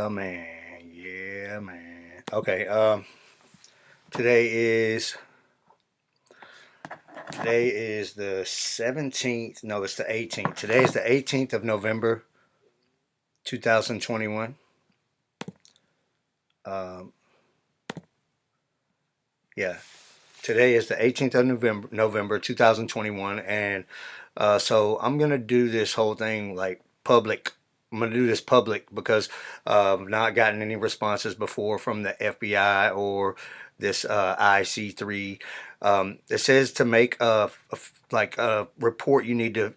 Man. Yeah, man. Okay. Today is today is the 17th. No, it's the 18th. Today is the 18th of November, 2021. Um, yeah. Today is the 18th of November 2021, and so I'm gonna do this whole thing like public. I'm gonna do this public because I've not gotten any responses before from the FBI or this IC3. It says to make like a report, you need to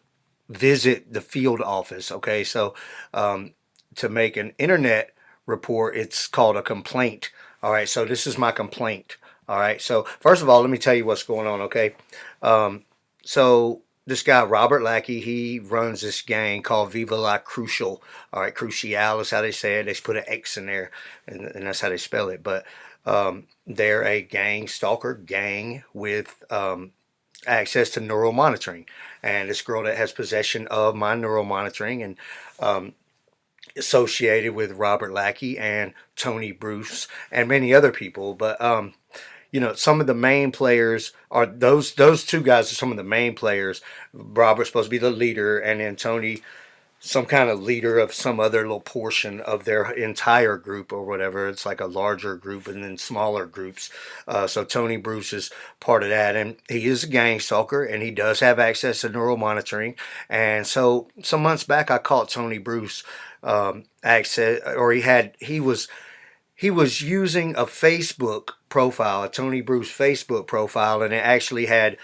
visit the field office. Okay, so to make an internet report, it's called a complaint. All right, so this is my complaint. All right, so first of all, let me tell you what's going on. Okay, so this guy Robert Lackey, he runs this gang called Viva La Crucial. All right, Crucial is how they say it. They just put an X in there, and that's how they spell it. But they're a gang, stalker gang with access to neural monitoring, and this girl that has possession of my neural monitoring and associated with Robert Lackey and Tony Bruce and many other people. But some of the main players are those two guys are some of the main players. Robert's supposed to be the leader, and then Tony some kind of leader of some other little portion of their entire group or whatever. It's like a larger group and then smaller groups. So Tony Bruce is part of that, and he is a gang stalker, and he does have access to neural monitoring. And so some months back, I caught Tony Bruce access, or he was using a Facebook profile, a Tony Bruce Facebook profile, and it actually had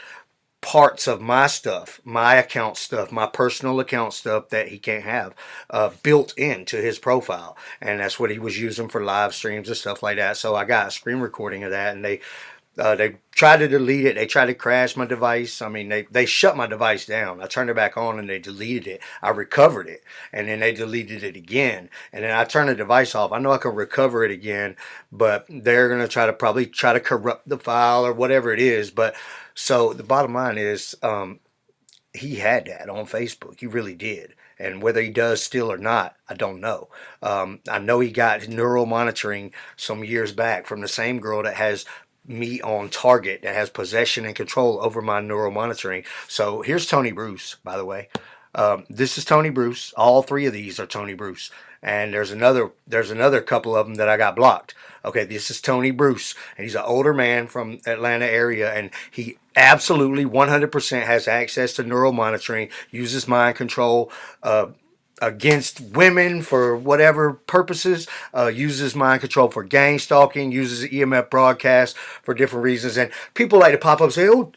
parts of my stuff, my account stuff, my personal account stuff that he can't have built into his profile. And that's what he was using for live streams and stuff like that. So I got a screen recording of that, and they tried to delete it. They tried to crash my device. I mean, they shut my device down. I turned it back on and they deleted it. I recovered it, and then they deleted it again. And then I turned the device off. I know I can recover it again, but they're going to probably try to corrupt the file or whatever it is. But so the bottom line is he had that on Facebook. He really did. And whether he does still or not, I don't know. I know he got neural monitoring some years back from the same girl that has me on target, that has possession and control over my neural monitoring. So here's Tony Bruce, by the way. This is Tony Bruce. All three of these are Tony Bruce, and there's another couple of them that I got blocked. Okay, this is Tony Bruce, and he's an older man from Atlanta area, and he absolutely 100% has access to neural monitoring, uses mind control against women for whatever purposes, uses mind control for gang stalking, uses EMF broadcast for different reasons. And people like to pop up and say, oh,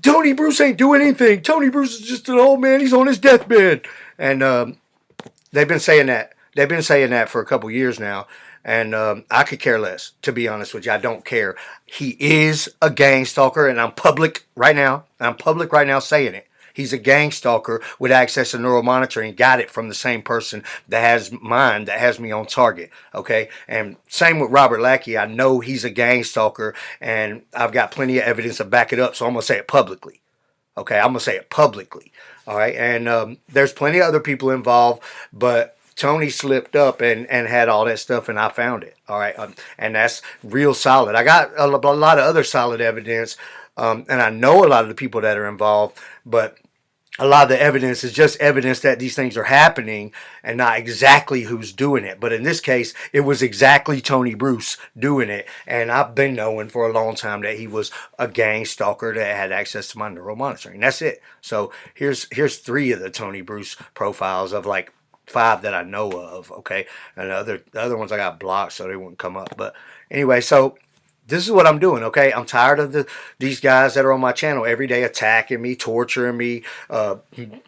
Tony Bruce ain't doing anything. Tony Bruce is just an old man. He's on his deathbed. And they've been saying that. They've been saying that for a couple years now. And I could care less, to be honest with you. I don't care. He is a gang stalker, and I'm public right now. I'm public right now saying it. He's a gang stalker with access to neural monitoring. Got it from the same person that has mine, that has me on target. Okay, and same with Robert Lackey. I know he's a gang stalker, and I've got plenty of evidence to back it up. So I'm gonna say it publicly. Okay, I'm gonna say it publicly. All right, and there's plenty of other people involved, but Tony slipped up and had all that stuff, and I found it. All right, and that's real solid. I got a lot of other solid evidence, and I know a lot of the people that are involved, but a lot of the evidence is just evidence that these things are happening and not exactly who's doing it. But in this case, it was exactly Tony Bruce doing it. And I've been knowing for a long time that he was a gang stalker that had access to my neural monitoring. That's it. So here's three of the Tony Bruce profiles of like five that I know of. Okay. And the other ones I got blocked so they wouldn't come up. But anyway, so this is what I'm doing, okay? I'm tired of these guys that are on my channel every day attacking me, torturing me,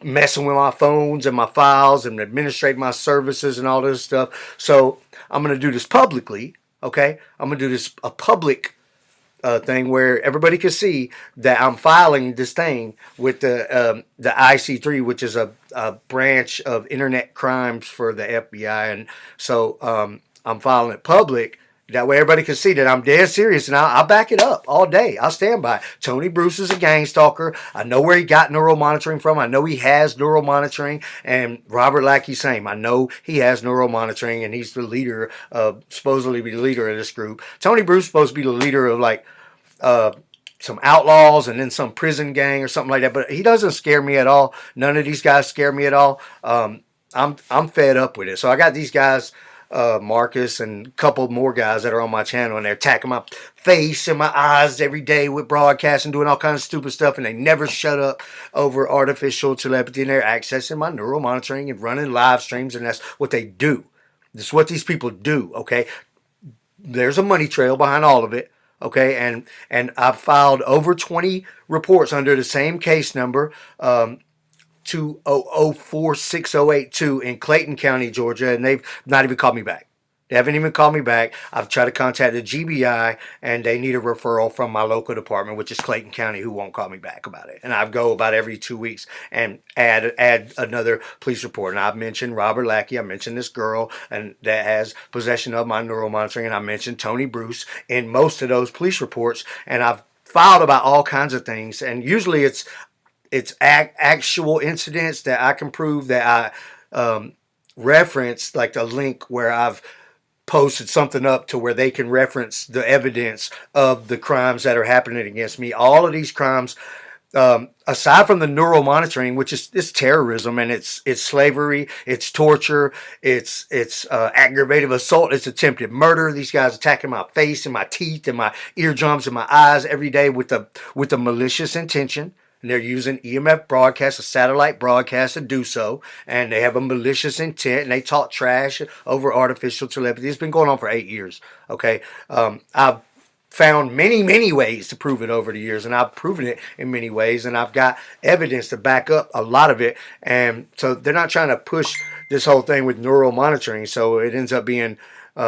messing with my phones and my files and administrating my services and all this stuff. So I'm going to do this publicly, okay? I'm going to do this a public thing where everybody can see that I'm filing this thing with the IC3, which is a branch of internet crimes for the FBI. And so I'm filing it public That way everybody can see that I'm dead serious, and I'll back it up all day. I'll stand by it. Tony Bruce is a gang stalker. I know where he got neural monitoring from. I know he has neural monitoring, and Robert Lackey same. I know he has neural monitoring, and he's the leader, supposedly be the leader of this group. Tony Bruce is supposed to be the leader of like uh, some outlaws and then some prison gang or something like that. But he doesn't scare me at all. None of these guys scare me at all. I'm fed up with it. So I got these guys, Marcus and a couple more guys that are on my channel, and they're attacking my face and my eyes every day with broadcasting, doing all kinds of stupid stuff, and they never shut up over artificial telepathy, and they're accessing my neural monitoring and running live streams, and that's what they do. That's what these people do. Okay, there's a money trail behind all of it. Okay, and I've filed over 20 reports under the same case number, 2004682 in Clayton County, Georgia, and they've not even called me back. They haven't even called me back. I've tried to contact the GBI, and they need a referral from my local department, which is Clayton County, who won't call me back about it. And I go about every 2 weeks and add another police report. And I've mentioned Robert Lackey. I mentioned this girl and that has possession of my neural monitoring, and I mentioned Tony Bruce in most of those police reports. And I've filed about all kinds of things, and usually it's actual incidents that I can prove that I reference, like a link where I've posted something up to where they can reference the evidence of the crimes that are happening against me. All of these crimes, aside from the neural monitoring, which is it's terrorism and it's slavery, it's torture, it's aggravated assault, it's attempted murder. These guys attacking my face and my teeth and my eardrums and my eyes every day with the malicious intention. And they're using EMF broadcast, a satellite broadcast to do so. And they have a malicious intent, and they talk trash over artificial telepathy. It's been going on for 8 years. Okay. I've found many ways to prove it over the years, and I've proven it in many ways, and I've got evidence to back up a lot of it. And so they're not trying to push this whole thing with neural monitoring. So it ends up being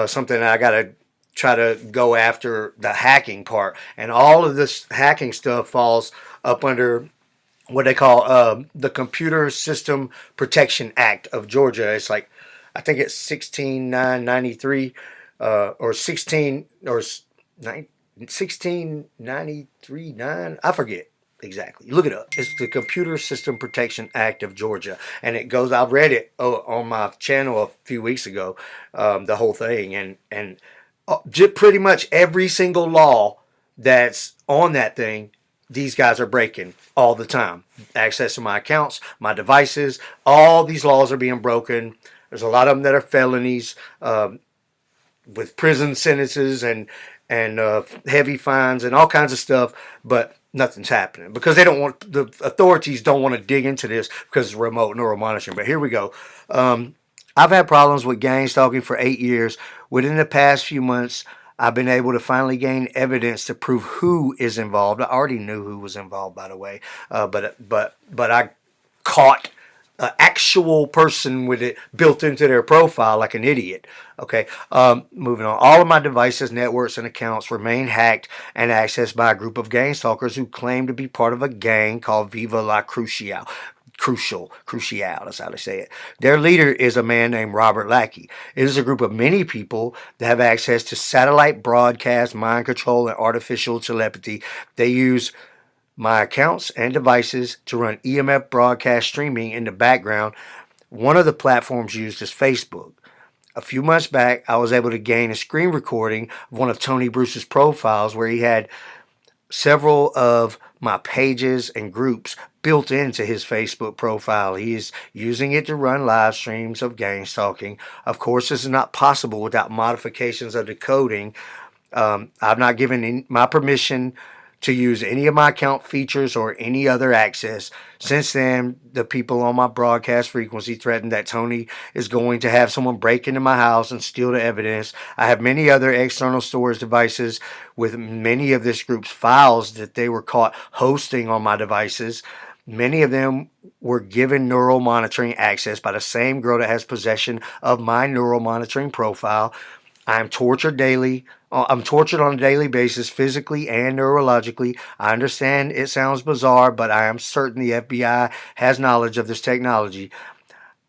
something that I got to try to go after the hacking part, and all of this hacking stuff falls up under what they call the Computer System Protection Act of Georgia. It's like, I think it's 16993 or 16 or 16939. I forget exactly. Look it up. It's the Computer System Protection Act of Georgia, and it goes. I read it on my channel a few weeks ago, the whole thing, and pretty much every single law that's on that thing, these guys are breaking all the time. Accessing my accounts, my devices, all these laws are being broken. There's a lot of them that are felonies, with prison sentences and heavy fines and all kinds of stuff, but nothing's happening because the authorities don't want to dig into this because it's remote neural monitoring. But here we go. I've had problems with gang stalking for 8 years. Within the past few months, I've been able to finally gain evidence to prove who is involved. I already knew who was involved, by the way, but I caught an actual person with it built into their profile like an idiot. Okay, moving on. All of my devices, networks, and accounts remain hacked and accessed by a group of gang stalkers who claim to be part of a gang called Viva La Crucial. Crucial, that's how they say it. Their leader is a man named Robert Lackey. It is a group of many people that have access to satellite broadcast, mind control, and artificial telepathy. They use my accounts and devices to run EMF broadcast streaming in the background. One of the platforms used is Facebook. A few months back, I was able to gain a screen recording of one of Tony Bruce's profiles where he had several of my pages and groups built into his Facebook profile. He is using it to run live streams of gang stalking. Of course, this is not possible without modifications of the coding. I've not given my permission to use any of my account features or any other access. Since then, the people on my broadcast frequency threatened that Tony is going to have someone break into my house and steal the evidence. I have many other external storage devices with many of this group's files that they were caught hosting on my devices. Many of them were given neural monitoring access by the same girl that has possession of my neural monitoring profile. I'm tortured daily. I'm tortured on a daily basis, physically and neurologically. I understand it sounds bizarre, but I am certain the FBI has knowledge of this technology.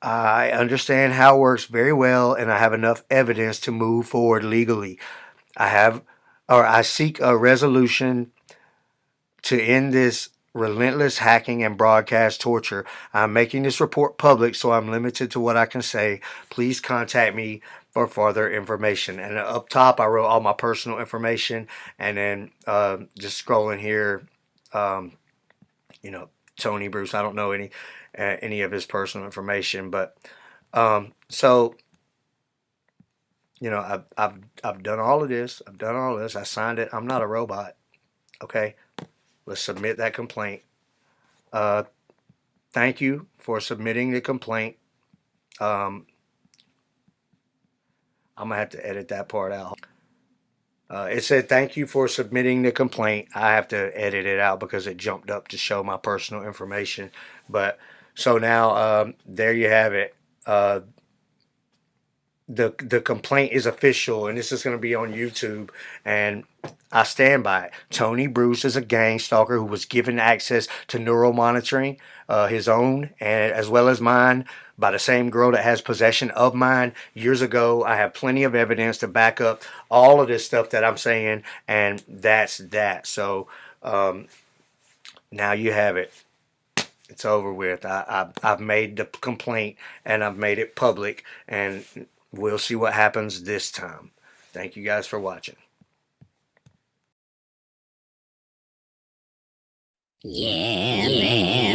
I understand how it works very well, and I have enough evidence to move forward legally. I seek a resolution to end this relentless hacking and broadcast torture. I'm making this report public, so I'm limited to what I can say. Please contact me for further information. And up top, I wrote all my personal information, and then just scrolling here, um, you know, Tony Bruce. I don't know any of his personal information, but so I've done all of this. I've done all of this. I signed it. I'm not a robot. Okay, let's submit that complaint. Uh, Thank you for submitting the complaint. Um, I'm gonna have to edit that part out. It said thank you for submitting the complaint. I have to edit it out because it jumped up to show my personal information. But so now there you have it. Uh, the complaint is official, and this is going to be on YouTube, and I stand by it. Tony Bruce is a gang stalker who was given access to neural monitoring, his own and as well as mine, by the same girl that has possession of mine years ago. I have plenty of evidence to back up all of this stuff that I'm saying, and that's that. So now you have it. It's over with. I've made the complaint and I've made it public, and we'll see what happens this time. Thank you guys for watching. Yeah, man.